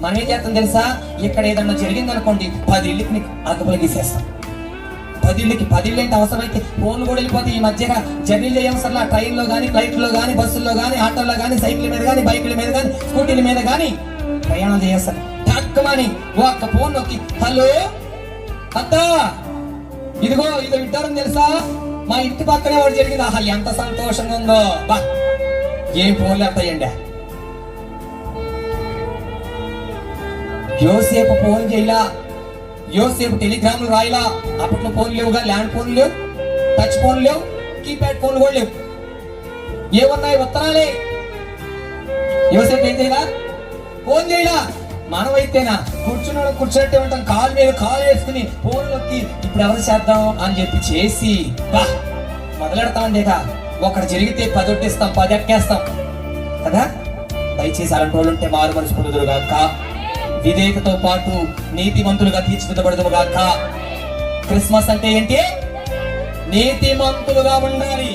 మనం ఏం చేస్తాం తెలుసా, ఇక్కడ ఏదన్నా జరిగిందనుకోండి 10 ఇళ్ళకి అదుపులు గీసేస్తాం. 10 ఇళ్ళకి 10 ఇళ్ళు ఏంటి, అవసరమైతే ఫోన్లు కూడా వెళ్ళిపోతే. ఈ మధ్యగా జర్నీలు చేయవసరలా, ట్రైన్లో కానీ, ఫ్లైట్లో కానీ, బస్సుల్లో కానీ, ఆటోల్లో కానీ, సైకిల్ మీద కానీ, బైకుల మీద కానీ, స్కూటీల మీద కానీ ప్రయాణం చేస్తారు. తక్కువని ఒక్క ఫోన్ నొక్కి, హలో అత్త, ఇదిగో ఇది వింటారని తెలుసా, మా ఇంటి పక్కనే వాడు జరిగింది. ఆహా ఎంత సంతోషంగా ఉందో, బా ఏం ఫోన్లు వస్తాయండి. యోసేపు ఫోన్ చేయలా, యోసేపు టెలిగ్రామ్లు రాయలా. అప్పట్లో ఫోన్ లేవుగా, ల్యాండ్ ఫోన్ లేవు, టచ్ ఫోన్ లేవు, కీప్యాడ్ ఫోన్లు కూడా లేవు. ఏమన్నాయి, ఉత్తరాలే. యోసేపు ఏం చేయలా, ఫోన్ చేయలా. మనమైతేనా కూర్చున్నట్టే ఉంటాం, కాలు మీద కాలు వేసుకుని ఫోన్ నొక్కి ఇప్పుడు ఎవరు చేద్దాం అని చెప్పి చేసి మొదలెడతామండి. ఒకటి జరిగితే 10 ఒట్టేస్తాం, 10 ఎక్కేస్తాం కదా. దయచేసి అలాంటి వాళ్ళు ఉంటే మారు మనసు పొందుదురు గాక, విధేయతతో పాటు నీతిమంతులుగా తీర్చిదిద్దబడదుము గాక. క్రిస్మస్ అంటే ఏంటి, నీతిమంతులుగా ఉండాలి.